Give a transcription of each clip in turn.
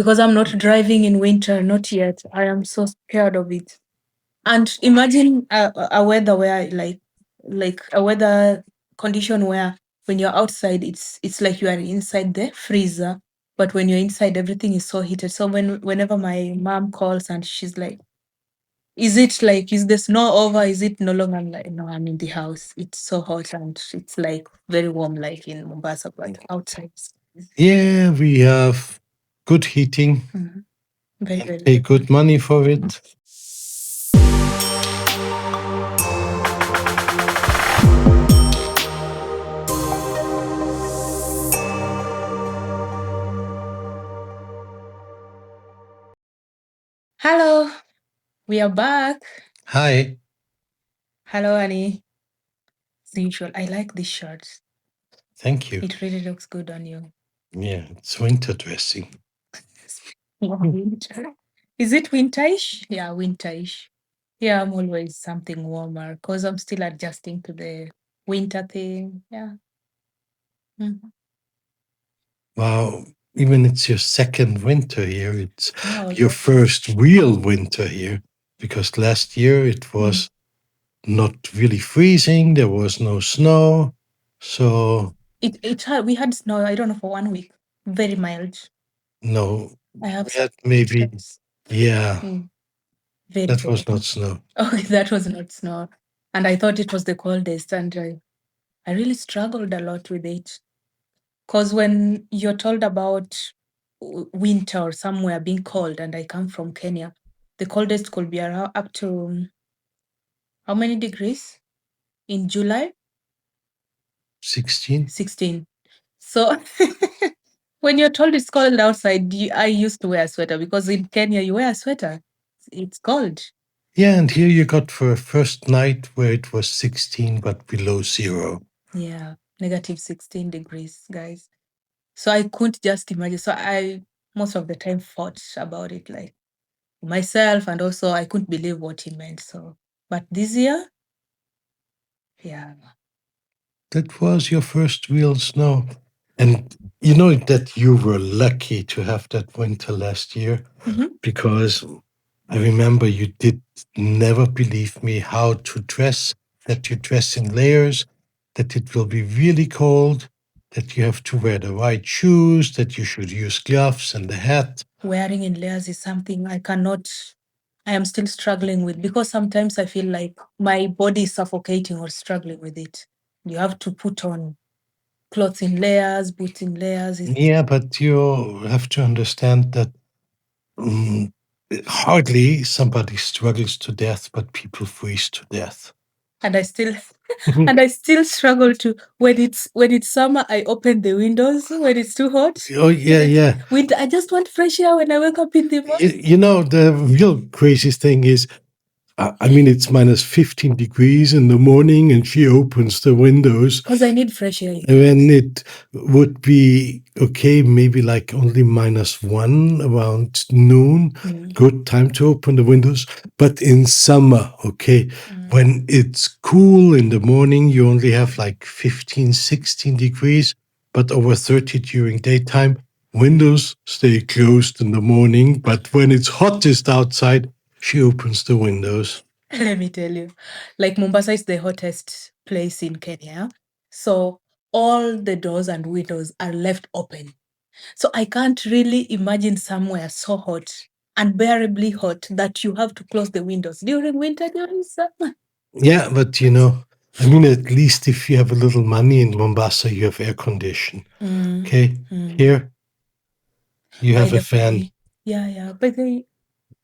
because I'm not driving in winter, not yet. I am so scared of it. And imagine a weather where like a weather condition where when you're outside, it's like you are inside the freezer, but when you're inside, everything is so heated. So whenever my mom calls and she's like, is the snow over? Is it no longer? I'm like, no, I'm in the house. It's so hot and it's like very warm, like in Mombasa, but outside. Yeah, we have good heating, Very, and very pay good. good money for it. Hello, we are back. Hi, Hello, Annie. As usual, I like this shirt. thank you. It really looks good on you. Yeah, it's winter dressing. Winter. Is it winterish? Yeah, winterish. Yeah, I'm always something warmer because I'm still adjusting to the winter thing. Yeah. Mhm. Wow, even it's your second winter here. It's Yeah, your first real winter here, because last year it was not really freezing. There was no snow. So we had snow, I don't know, for 1 week. Very mild. no, I have we some had maybe, pictures. yeah, Very, that very. was not snow. Okay, that was not snow. And I thought it was the coldest, and I really struggled a lot with it. Because when you're told about winter or somewhere being cold, and I come from Kenya, the coldest could be around up to how many degrees in July? 16? 16. So when you're told it's cold outside, I used to wear a sweater because in Kenya you wear a sweater. It's cold. Yeah, and here you got for a first night where it was 16 but below zero. Yeah, negative 16 degrees, guys. So I couldn't just imagine. So I most of the time fought about it, like myself, and also I couldn't believe what he meant. So, but this year, yeah, That was your first real snow. And you know that you were lucky to have that winter last year, because I remember you did never believe me how to dress, that you dress in layers, that it will be really cold, that you have to wear the right shoes, that you should use gloves and the hat. wearing in layers is something I am still struggling with because sometimes I feel like my body is suffocating or struggling with it. You have to put on clothes in layers, boots in layers. Yeah, but you have to understand that mm, hardly somebody struggles to death, but people freeze to death. And I still and I still struggle to when it's summer, I open the windows. When it's too hot, Oh, yeah, yeah. winter, I just want fresh air when I wake up in the morning. You know, the real crazy thing is, I mean, it's minus 15 degrees in the morning, and she opens the windows. Because I need fresh air. When it would be okay, maybe like only -1 around noon, good time to open the windows. But in summer, okay, when it's cool in the morning, you only have like 15, 16 degrees, but over 30 during daytime. Windows stay closed in the morning, but when it's hottest outside, she opens the windows. Let me tell you, like Mombasa is the hottest place in Kenya. So all the doors and windows are left open. So I can't really imagine somewhere so hot, unbearably hot, that you have to close the windows during winter, during summer. Yeah, but you know, I mean, at least if you have a little money in Mombasa, you have air condition. Okay, here you By have a the fan way, yeah, but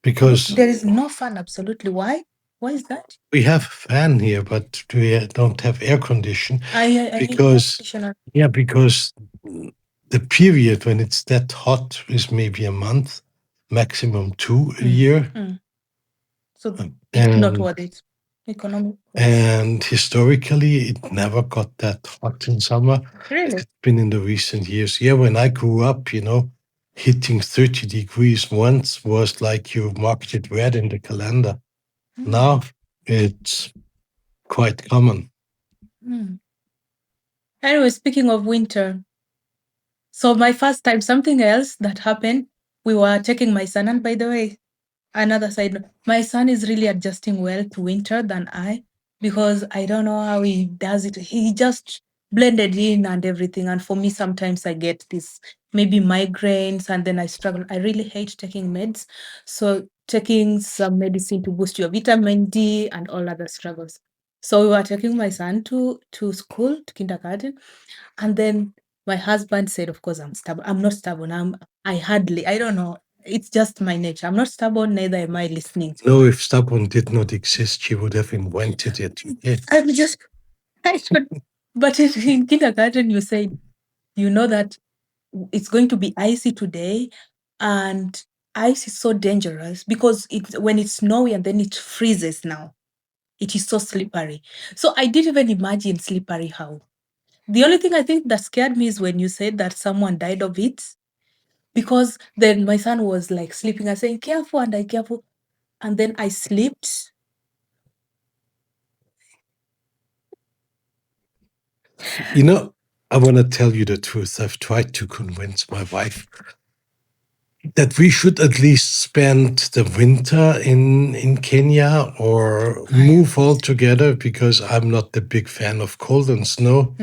because there is no fan. Absolutely, why? Why is that? we have a fan here, but we don't have air condition. I need air Because conditioner. yeah, because the period when it's that hot is maybe a month, maximum 2 a year. So it's not And worth it. Economic. and historically, it never got that hot in summer. Really? It's been in the recent years. Yeah, when I grew up, you know, hitting 30 degrees once was like you marked it red in the calendar. Now it's quite common. Anyway, speaking of winter, so my first time, something else that happened, We were taking my son, and by the way, another side note, my son is really adjusting well to winter than I, because I don't know how he does it. He just blended in and everything. And for me, sometimes I get this maybe migraines and then I struggle. I really hate taking meds. So taking some medicine to boost your vitamin D and all other struggles. So we were taking my son to school, to kindergarten, and then my husband said, of course, I'm stubborn. I'm not stubborn. I don't know. It's just my nature. I'm not stubborn, neither am I listening. No, if stubborn did not exist, she would have invented it. Yeah. I'm just, I should, but in kindergarten, you said, you know that it's going to be icy today, and ice is so dangerous because when it's snowy and then it freezes now, it is so slippery. So I didn't even imagine slippery how. The only thing I think that scared me is when you said that someone died of it, because then my son was like sleeping and saying, careful, and I careful. And then I slept. You know, I want to tell you the truth. I've tried to convince my wife that we should at least spend the winter in Kenya or move altogether, because I'm not the big fan of cold and snow.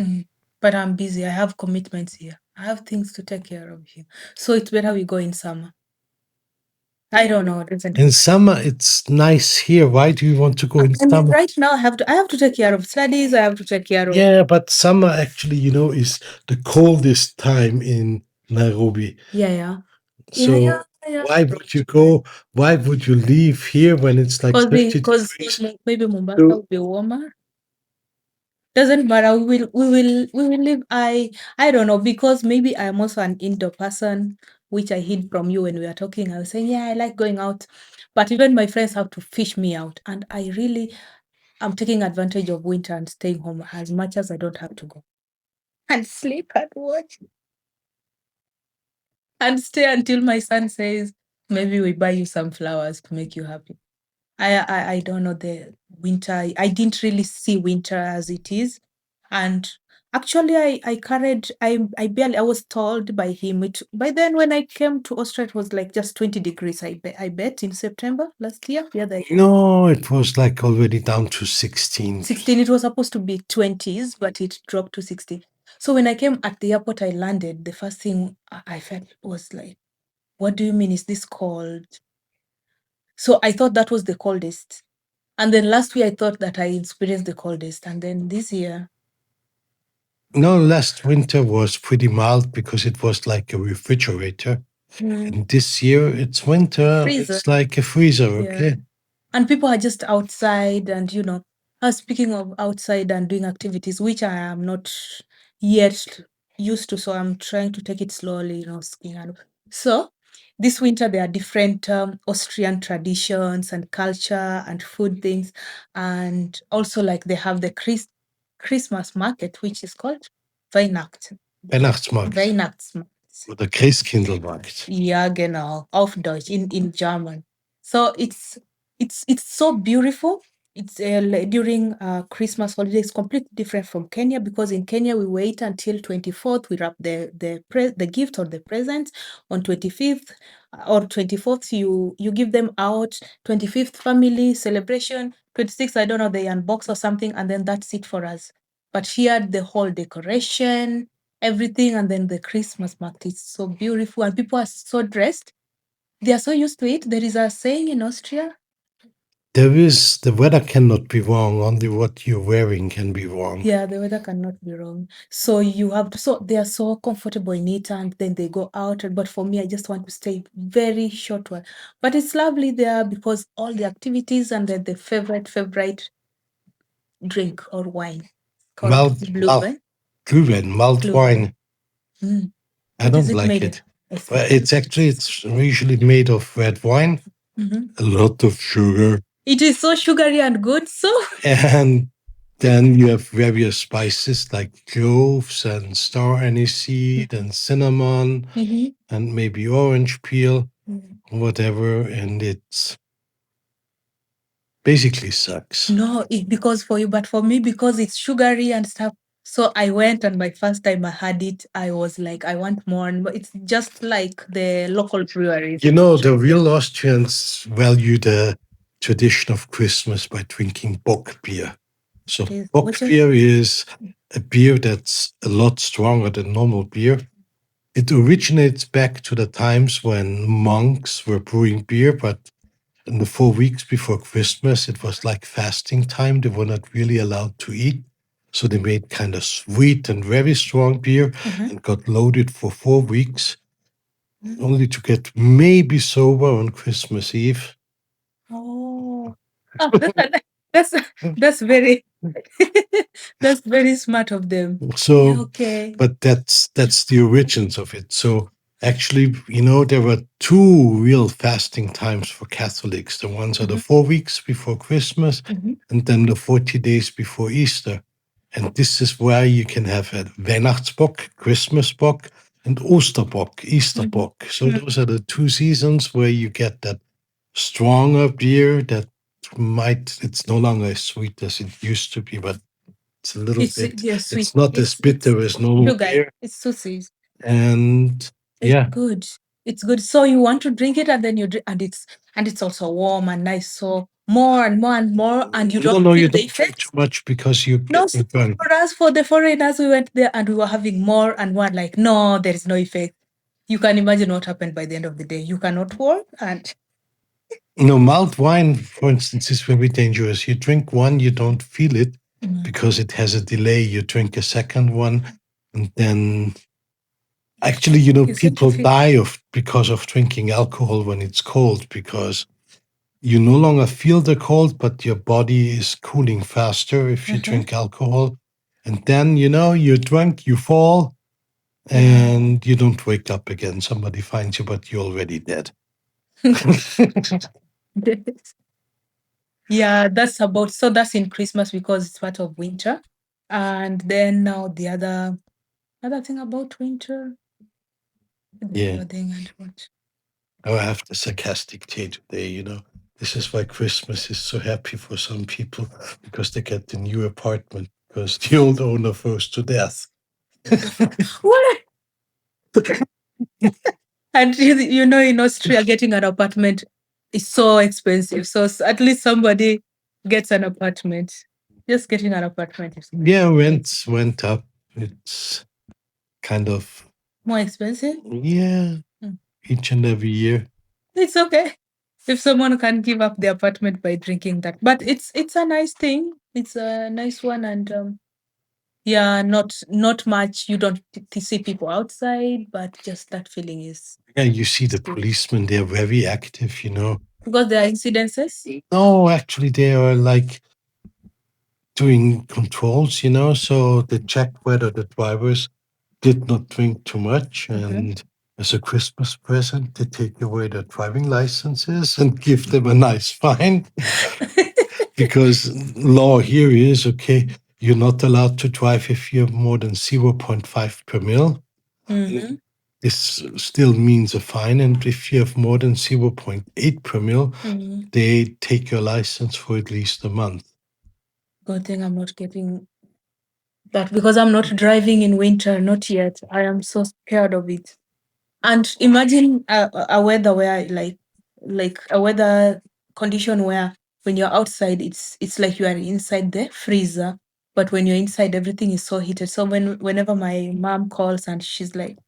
But I'm busy. I have commitments here. I have things to take care of here. So it's better we go in summer. I don't know. In summer, it's nice here. Why do you want to go in I mean, summer? right now I have to take care of studies. I have to take care of. Yeah, but summer actually, is the coldest time in Nairobi. Yeah. So why would you go? Why would you leave here when it's like 30 Because degrees? maybe Mombasa will be warmer. Doesn't matter. We will live. I don't know, because maybe I'm also an indoor person, which I hid from you when we were talking. I was saying, yeah, I like going out, but even my friends have to fish me out, and I'm taking advantage of winter and staying home as much as I don't have to go and sleep and watch and stay until my son says, maybe we buy you some flowers to make you happy. I don't know the winter. I didn't really see winter as it is. And actually I carried I was told by him by then when I came to Austria it was like just 20 degrees, I bet in September last year. Yeah, No, it was like already down to 16. 16. It was supposed to be 20s, but it dropped to 16. So when I came at the airport, I landed. The first thing I felt was like, what do you mean? Is this cold? So I thought that was the coldest. And then last year, I thought that I experienced the coldest. And then this year. No, last winter was pretty mild because it was like a refrigerator. And this year it's winter. Freezer. It's like a freezer, Yeah. okay? And people are just outside and, speaking of outside and doing activities, which I am not yet used to. So I'm trying to take it slowly, skiing. So this winter, there are different Austrian traditions and culture and food things. And also like they have the Christmas market, which is called Weihnacht. Weihnachtsmarkt. Weihnachtsmarkt. Oder Christkindlmarkt. Ja, genau. Auf Deutsch, in German. So it's so beautiful. It's during Christmas holiday. It's completely different from Kenya, because in Kenya we wait until 24th. We wrap the gift or the present on 25th or 24th. You give them out. 25th family celebration. 26th, I don't know, they unbox or something, and then that's it for us. But here the whole decoration, everything, and then the Christmas market is so beautiful and people are so dressed. They are so used to it. There is a saying in Austria. The weather cannot be wrong, only what you're wearing can be wrong. Yeah, the weather cannot be wrong. So they are so comfortable in it, and then they go out. But for me, I just want to stay very short while. But it's lovely there because all the activities, and then the favorite drink or wine called Glühwein. Glühwein, mulled wine. Mm. I don't like it. Well, it's usually made of red wine, a lot of sugar, It is so sugary and good. So and then you have various spices like cloves and star anise seed and cinnamon and maybe orange peel, whatever, and it's basically sucks. no, because for you, but for me, because it's sugary and stuff, So I went, and my first time I had it, I was like, I want more. And but it's just like the local breweries. You know, the real Austrians value the tradition of Christmas by drinking Bock beer. So Bock Which is beer is a beer that's a lot stronger than normal beer. It originates back to the times when monks were brewing beer, but in the 4 weeks before Christmas, it was like fasting time. They were not really allowed to eat. So they made kind of sweet and very strong beer and got loaded for 4 weeks, only to get maybe sober on Christmas Eve. oh, oh that's that's very that's very smart of them. Yeah, So, okay. but that's the origins of it. So actually, there were two real fasting times for Catholics. The ones are the 4 weeks before Christmas, and then the 40 days before Easter. And this is where you can have a Weihnachtsbock, Christmas bock, and Osterbock, Easter bock. So those are the two seasons where you get that stronger beer that it's no longer as sweet as it used to be, but it's a little bit, Yeah, sweet. it's not as bitter as normal Sugar. beer. It's so sweet. And It's yeah, good. It's good. So you want to drink it, and then you drink, and it's also warm and nice. So more and more and more, and you don't no, you feel the don't drink effects. too much because you No, get so drunk. for us, for the foreigners, we went there and we were having more and more. Like, no, there is no effect. You can imagine what happened by the end of the day. You cannot walk, and Malt wine, for instance, is very dangerous. You drink one, you don't feel it because it has a delay. You drink a second one, and then actually, people die because of drinking alcohol when it's cold, because you no longer feel the cold, but your body is cooling faster if you drink alcohol. And then, you're drunk, you fall, and you don't wake up again. Somebody finds you, but you're already dead. yeah, that's in Christmas because it's part of winter. And then now the other thing about winter, the Yeah. other thing and what? Oh, I have the sarcastic tea today, This is why Christmas is so happy for some people, because they get the new apartment because the old owner froze to death. What? And in Austria, getting an apartment is so expensive. So at least somebody gets an apartment. Just getting an apartment is Yeah, rents went up. It's kind of, more expensive. yeah, each and every year. It's okay if someone can give up the apartment by drinking that. But it's a nice thing. It's a nice one, and yeah, not much. You don't see people outside, but just that feeling is Yeah, you see the policemen, they're very active, because there are incidences. No, actually, they are like doing controls, so they check whether the drivers did not drink too much. And as a Christmas present, they take away their driving licenses and give them a nice fine. Because law here is okay, you're not allowed to drive if you have more than 0.5 per mil. This still means a fine. And if you have more than 0.8 per mil, they take your license for at least a month. Good thing I'm not getting that because I'm not driving in winter, not yet. I am so scared of it. And imagine a weather where like a weather condition where when you're outside it's like you are inside the freezer, but when you're inside everything is so heated. So whenever my mom calls and she's like,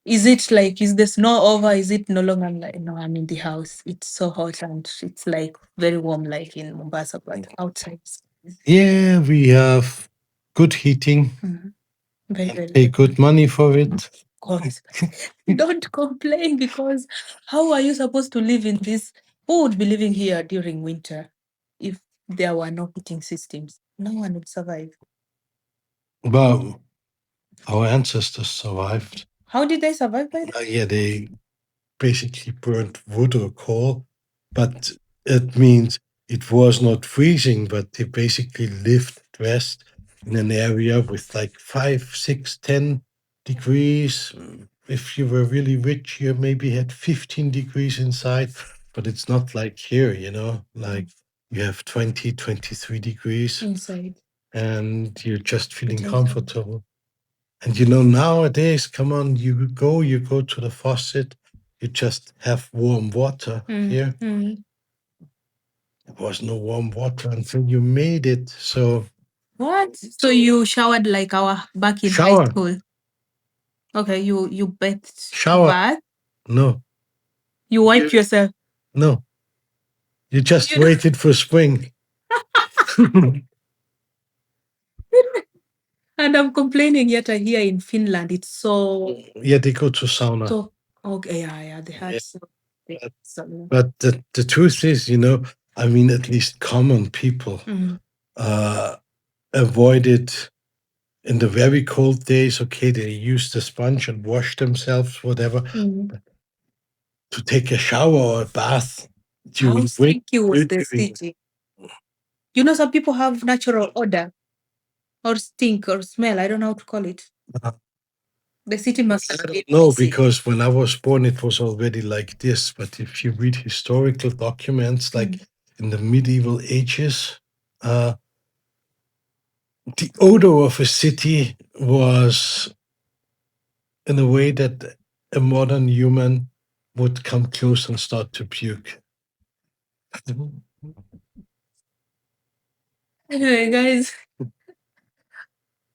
is the snow over? Is it no longer? I'm like, no, I'm in the house. It's so hot and it's like very warm like in Mombasa, but outside. Yeah, we have good heating. Very, And very pay good. good money for it. Course. Don't complain because how are you supposed to live in this? Who would be living here during winter if there were no heating systems? No one would survive. Well, our ancestors survived. How did they survive by that? Yeah, they basically burnt wood or coal, but it means it was not freezing, but they basically lived dressed in an area with like 5, 6, 10 degrees. If you were really rich, you maybe had 15 degrees inside, but it's not like here, like you have 20, 23 degrees. Inside. and you're just feeling It is. comfortable. And you know, nowadays, come on, you go to the faucet, you just have warm water here. There was no warm water until you made it. So What? So you showered like our back in high shower, school? Okay, you bathed. shower. Bath? No, You wiped yourself. no, you just You- waited for spring. And I'm complaining, yet I hear in Finland it's so Yeah, they go to sauna. so okay. Yeah, they had Yeah. so. So But the truth is, you know, I mean, at least common people mm. avoid it in the very cold days. Okay, they use the sponge and wash themselves, whatever. But to take a shower or a bath How during stinky was the during- city? You know, some people have natural odor or stink or smell. I don't know how to call it. Uh, The city must I have been don't know, messy. because when I was born, it was already like this. But if you read historical documents, like in the medieval ages, the odor of a city was in a way that a modern human would come close and start to puke. Anyway, guys,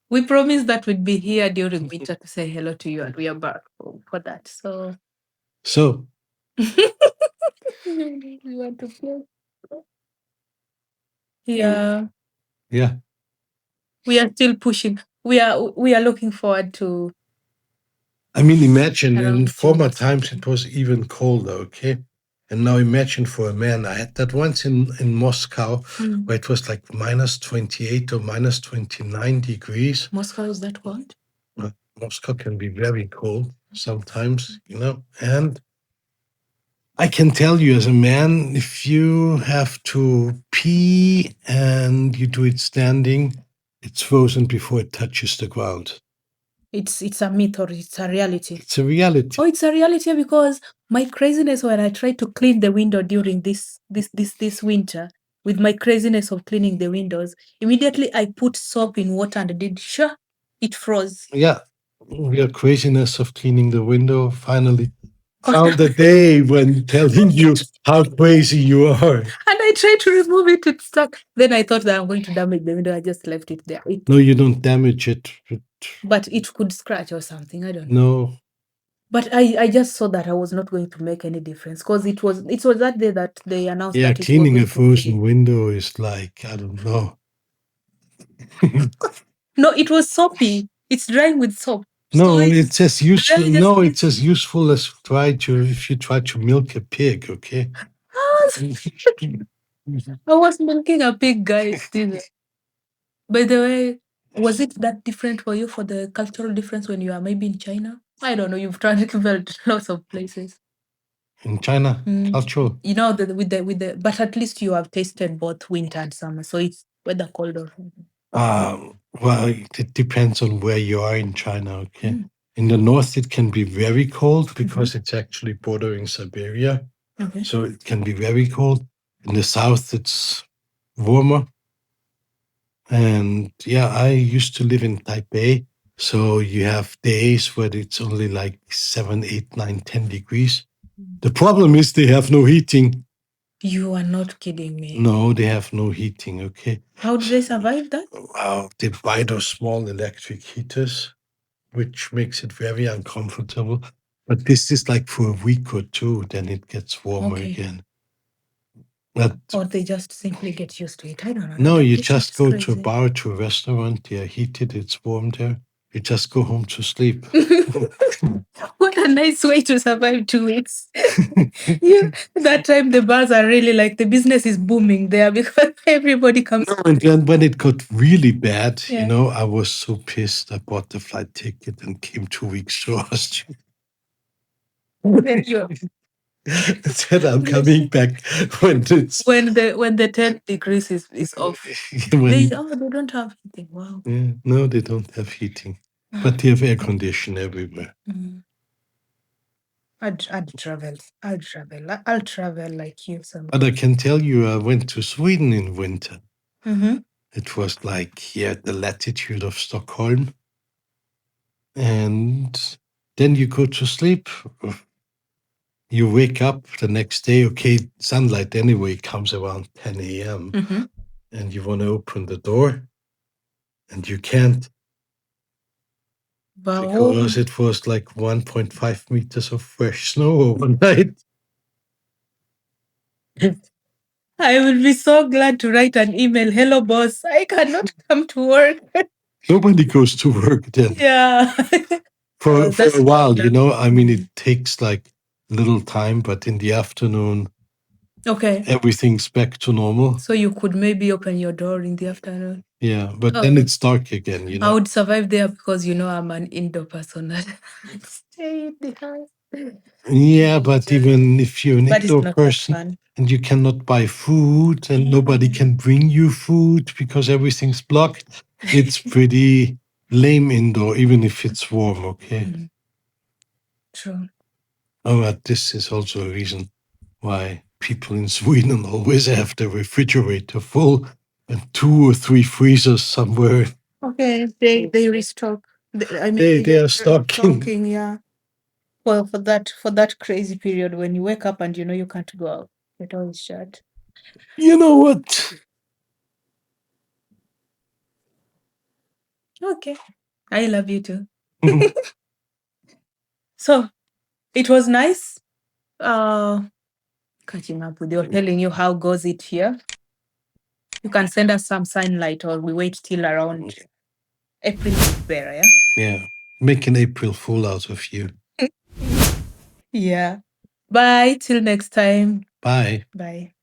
we promised that we'd be here during winter to say hello to you, and we are back for that. So we want to play. Yeah, yeah. we are still pushing. We are looking forward to. I mean, imagine in Around former June or times it something. was even colder, okay? And now imagine for a man. I had that once in Moscow where it was like minus 28 or minus 29 degrees. Moscow, is that cold? Moscow can be very cold sometimes, you know. And I can tell you, as a man, if you have to pee and you do it standing, it's frozen before it touches the ground. It's a myth or it's a reality? It's a reality. Oh, it's a reality, because my craziness when I tried to clean the window during this winter, with my craziness of cleaning the windows, immediately I put soap in water and did it froze. Yeah, your craziness of cleaning the window finally found the day when telling you how crazy you are. And I tried to remove it, it stuck. Then I thought that I'm going to damage the window. I just left it there. No, you don't damage it. But it could scratch or something. I don't know. No. But I just saw that I was not going to make any difference, because it was that day that they announced Yeah, that it cleaning was a going to be. frozen window is like, I don't know. No, it was soapy. It's drying with soap. No, So it's as useful. really just No, it's as useful as if you try to milk a pig. Okay. I was milking a pig, guys. By the way, was it that different for you, for the cultural difference when you are maybe in China? I don't know. You've traveled lots of places. In China, cultural. You know, but at least you have tasted both winter and summer, so it's whether cold or. Well, it depends on where you are in China. Okay. In the north, it can be very cold because it's actually bordering Siberia. Okay. So it can be very cold. In the south, it's warmer. And yeah, I used to live in Taipei. So you have days where it's only like 7, 8, 9, 10 degrees. The problem is they have no heating. You are not kidding me. No, they have no heating. Okay. How do they survive that? Wow, they buy those small electric heaters, which makes it very uncomfortable. But this is like for a week or two, then it gets warmer again. But Or they just simply get used to it. I don't know. no, That you is just go to a crazy. bar, to a restaurant, they are heated, it's warm there. You just go home to sleep. What a nice way to survive 2 weeks. Yeah, that time the bars are really like the business is booming there, because everybody comes. No, and then when it got really bad, Yeah. you know, I was so pissed. I bought the flight ticket and came 2 weeks to Austria. Then you Said I'm coming back when it's when the 10 degrees is off. when They don't have heating. Wow. yeah, no, they don't have heating, but they have air condition everywhere. I'd travel. I'll travel like you. But I can tell you, I went to Sweden in winter. It was like here at the latitude of Stockholm. And then you go to sleep. You wake up the next day, okay, sunlight anyway comes around 10 a.m. And you want to open the door and you can't because it was like 1.5 meters of fresh snow overnight. I will be so glad to write an email. Hello, boss. I cannot come to work. Nobody goes to work then. Yeah. For a while, you know, I mean, it takes like little time, but in the afternoon, Okay. everything's back to normal. So you could maybe open your door in the afternoon. Yeah, but then it's dark again, you know. I would survive there because, you know, I'm an indoor person. Stay in the house. Yeah, but even if you're an But it's indoor not that person fun. and you cannot buy food and nobody can bring you food because everything's blocked, it's pretty lame indoor, even if it's warm, okay? True. Oh, but this is also a reason why people in Sweden always have the refrigerator full and 2 or 3 freezers somewhere. Okay, they restock. I mean, They are stocking. Yeah. Well, for that crazy period when you wake up and you know you can't go out, it always shut. You know what? Okay, I love you too. So it was nice catching up with you, telling you how goes it here. You can send us some sunlight or we wait till around April is better, yeah? Yeah. Make an April Fool out of you. Yeah. Bye. Till next time. Bye. Bye.